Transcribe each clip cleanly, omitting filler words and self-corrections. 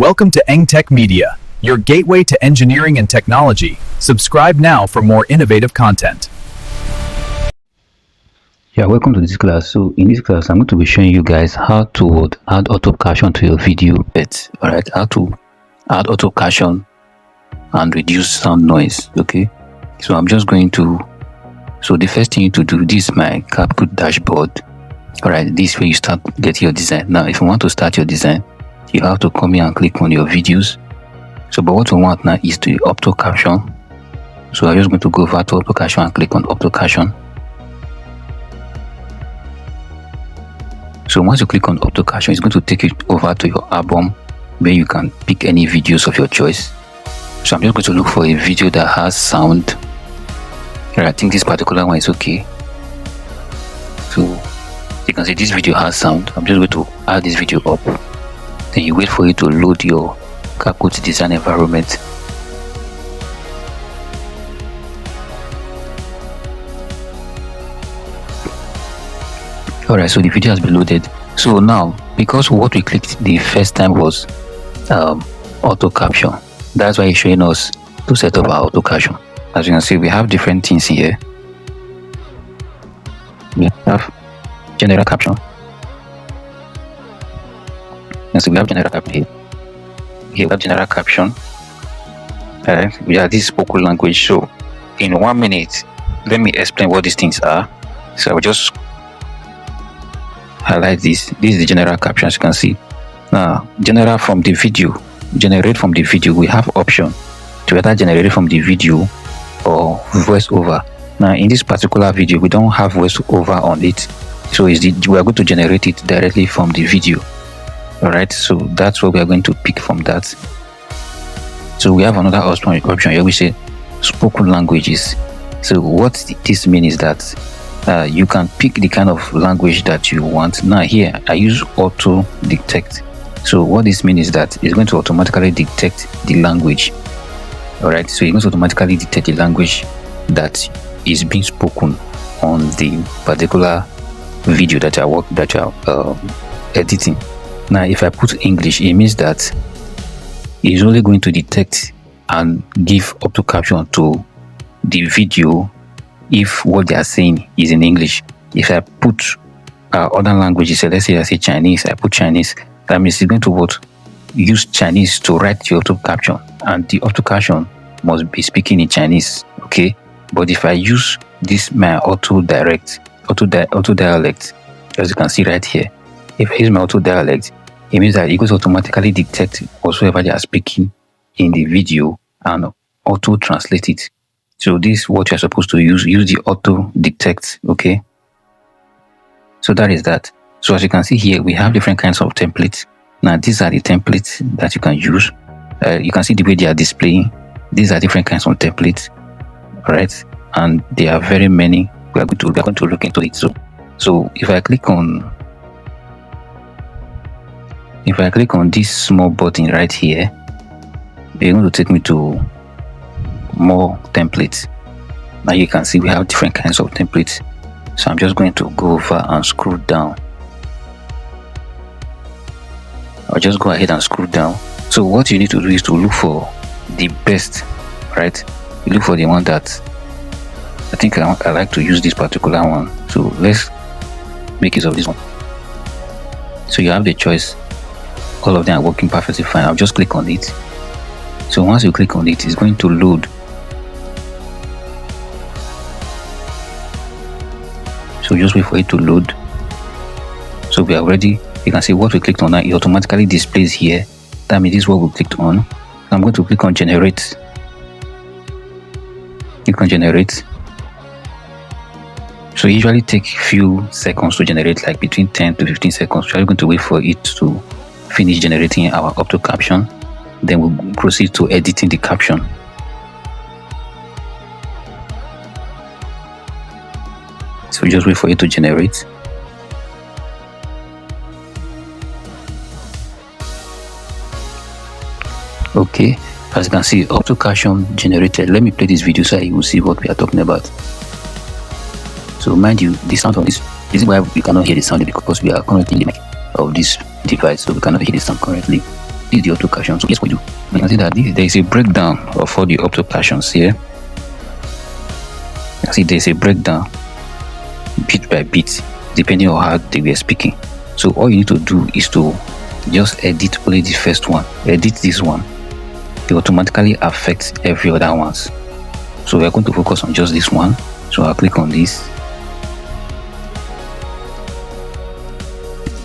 Welcome to EngTech Media, your gateway to engineering and technology. Subscribe now for more innovative content. Yeah, welcome to this class. So in this class, I'm going to be showing you guys how to add auto caption to your video bits. All right, how to add auto caption and reduce sound noise. Okay, so I'm just going to. So the first thing you need to do, this is my CapCut dashboard. All right, this way you start getting your design. Now, if you want to start your design, you have to come here and click on your videos. So, but what we want now is the auto caption. So I'm just going to go over to auto caption and click on auto caption. So once you click on auto caption, it's going to take you over to your album where you can pick any videos of your choice. So I'm just going to look for a video that has sound. Here, I think this particular one is okay. So you can see this video has sound. I'm just going to add this video up. Then you wait for it to load your CapCut design environment. Alright, so the video has been loaded. So now, because what we clicked the first time was auto caption, that's why it's showing us to set up our auto caption. As you can see, we have different things here. We have general caption. And so we have general caption here. Here we have general caption. We have this spoken language. So in 1 minute, let me explain what these things are. So I will just highlight this. This is the general caption, as you can see. Now, generate from the video, we have option to either generate it from the video or voiceover. Now, in this particular video, we don't have voiceover on it, so we are going to generate it directly from the video. All right, so that's what we are going to pick from that. So we have another option here. We say spoken languages. So what this means is that you can pick the kind of language that you want. Now here I use auto detect. So what this means is that it's going to automatically detect the language. All right, so it's going to automatically detect the language that is being spoken on the particular video that you are editing. Now if I put English, it means that it's only going to detect and give auto caption to the video if what they are saying is in English. If I put other languages, so let's say I say Chinese, I put Chinese, that means it's going to use Chinese to write the auto caption, and the auto caption must be speaking in Chinese. Okay, but if I use this my auto dialect, as you can see right here, if I use my auto dialect, it means that it goes automatically detect whatsoever they are speaking in the video and auto translate it. So this is what you're supposed to use the auto detect. Okay, so that is that. So as you can see here, we have different kinds of templates. Now these are the templates that you can use. You can see the way they are displaying. These are different kinds of templates, right? And there are very many. We are going to look into it. So if I click on this small button right here, they're going to take me to more templates. Now you can see we have different kinds of templates. So I'm just going to go over and scroll down. I'll just go ahead and scroll down. So what you need to do is to look for the best, right? You look for the one that I think I like to use this particular one. So let's make use of this one. So you have the choice. All of them are working perfectly fine. I'll just click on it. So once you click on it, it's going to load. So just wait for it to load. So we are ready. You can see what we clicked on now. It automatically displays here. That means this is what we clicked on. I'm going to click on generate. You can generate. So it usually take few seconds to generate, like between 10 to 15 seconds. We're going to wait for it to finish generating our auto caption. Then we'll proceed to editing the caption. So just wait for it to generate. Okay, as you can see, auto caption generated. Let me play this video so you will see what we are talking about. So mind you, the sound of this is why we cannot hear the sound, because we are currently in the mic of this device, so we cannot hear the sound currently. This is the auto caption. So yes, we do. You can see that there is a breakdown of all the auto captions here. You can see there is a breakdown bit by bit depending on how they were speaking. So all you need to do is to just edit only the first one. Edit this one. It automatically affects every other ones. So we are going to focus on just this one. So I'll click on this.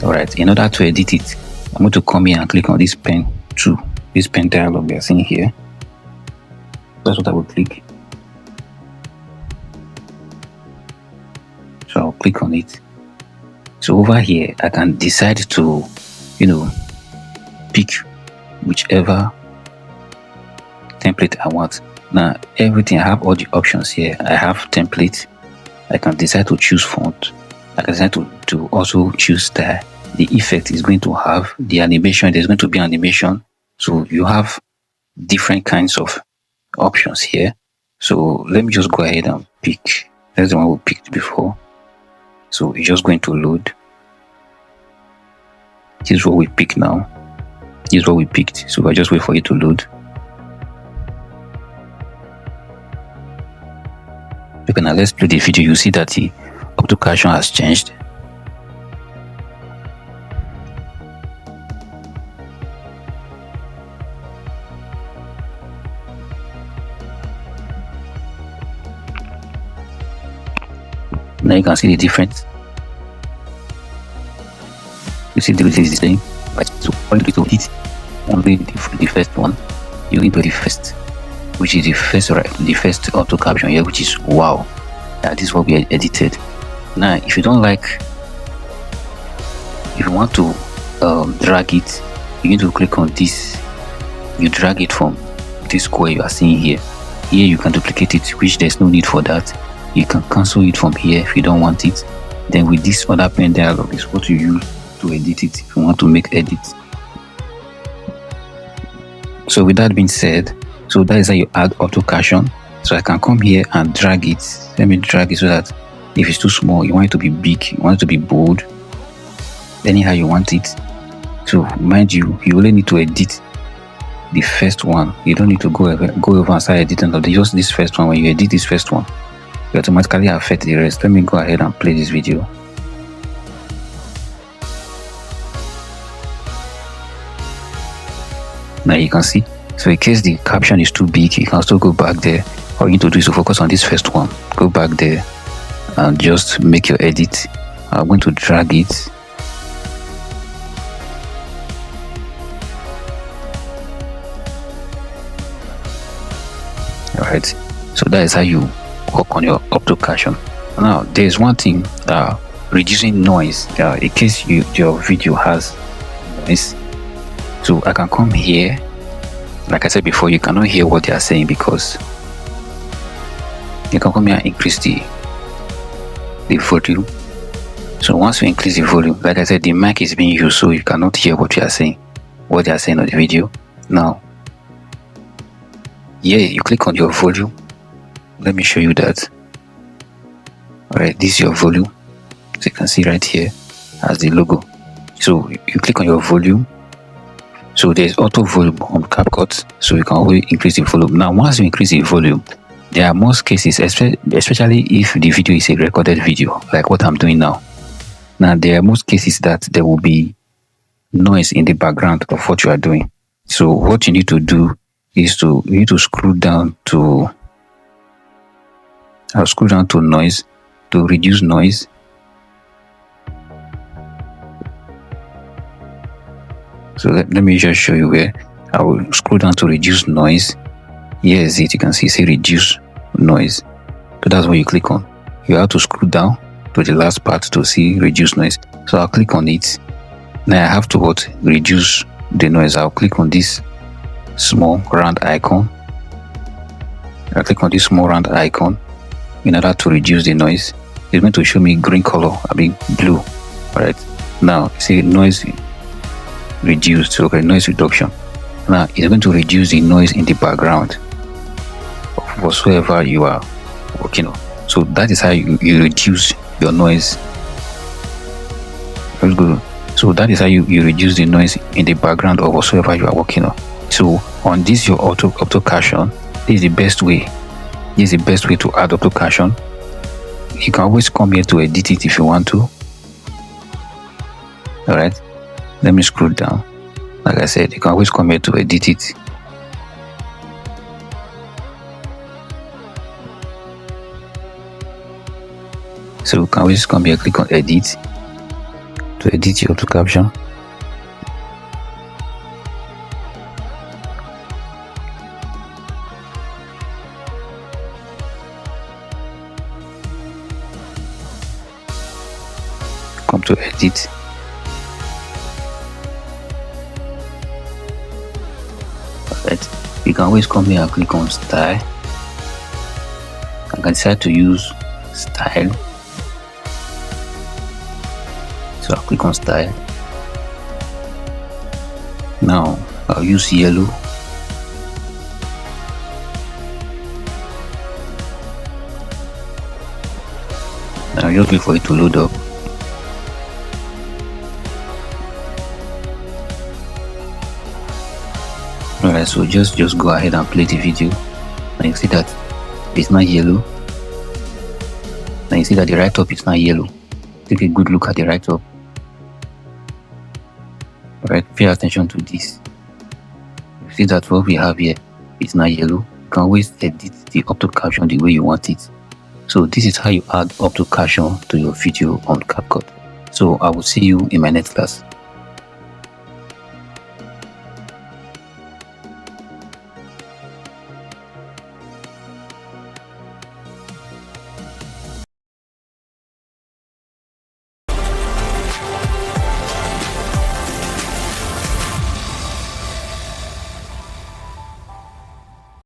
Alright, in order to edit it, I'm going to come here and click on this pen 2. This pen dialog we are seeing here. That's what I will click. So I'll click on it. So over here, I can decide to, pick whichever template I want. Now, everything, I have all the options here. I have template. I can decide to choose font. I can decide to also choose style. The effect is going to have the animation. There's going to be animation. So you have different kinds of options here. So let me just go ahead and pick. That's the one we picked before. So it's just going to load. This is what we pick now. This is what we picked. So I just wait for it to load. Okay, now let's play the video. You see that the auto-caption has changed. Now you can see the difference. You see the difference is the same. Right? So all you do is only the first one. You into the first, which is the first auto caption here, which is wow. This is what we edited. Now, if you don't like, if you want to drag it, you need to click on this. You drag it from this square you are seeing here. Here you can duplicate it, which there's no need for that. You can cancel it from here if you don't want it. Then with this other pen dialog is what you use to edit it if you want to make edits. So with that being said, so that is how you add auto caption. So I can come here and drag it. Let me drag it so that if it's too small, you want it to be big, you want it to be bold, anyhow you want it. So mind you, you only need to edit the first one. You don't need to go over and start editing just this first one. When you edit this first one, you automatically affect the rest. Let me go ahead and play this video. Now you can see. So in case the caption is too big, you can still go back there. All you need to do is to focus on this first one. Go back there and just make your edit. I'm going to drag it. Alright, so that is how you work on your auto caption. Now there's one thing, reducing noise. In case your video has noise, so I can come here. Like I said before, you cannot hear what they are saying because you can come here and increase the volume. So once you increase the volume, like I said, the mic is being used, so you cannot hear what they are saying on the video. Now here you click on your volume. Let me show you that. Alright, this is your volume. So you can see right here as the logo. So you click on your volume. So there's auto volume on CapCut, so you can always increase the volume. Now once you increase the volume, there are most cases, especially if the video is a recorded video like what I'm doing now. Now there are most cases that there will be noise in the background of what you are doing. So what you need to do is you need to scroll down to noise to reduce noise. So let me just show you where I will scroll down to reduce noise. Here is it. You can see reduce noise. So that's what you click on. You have to scroll down to the last part to see reduce noise. So I'll click on it. Now I have to reduce the noise. I'll click on this small round icon. I'll click on this small round icon in order to reduce the noise. It's going to show me green color, blue. Alright. Now see noise reduced. Okay, noise reduction. Now it's going to reduce the noise in the background of whatsoever you are working on. So that is how you reduce your noise. Let's go So that is how you reduce the noise in the background of whatsoever you are working on. So on this your auto-caption, this is the best way. This is the best way to add auto-caption. You can always come here to edit it if you want to. Alright, let me scroll down. Like I said, you can always come here to edit it. So you can always come here, click on edit to edit your auto-caption. Come to edit. Alright, you can always come here and click on style. I can decide to use style. So I'll click on style. Now I'll use yellow. Now just wait for it to load up. Alright, so just go ahead and play the video. And you see that it's not yellow. And you see that the right top is not yellow. Take a good look at the right top. Alright, pay attention to this. You see that what we have here is not yellow. You can always edit the auto-caption the way you want it. So this is how you add auto-caption to your video on CapCut. So I will see you in my next class.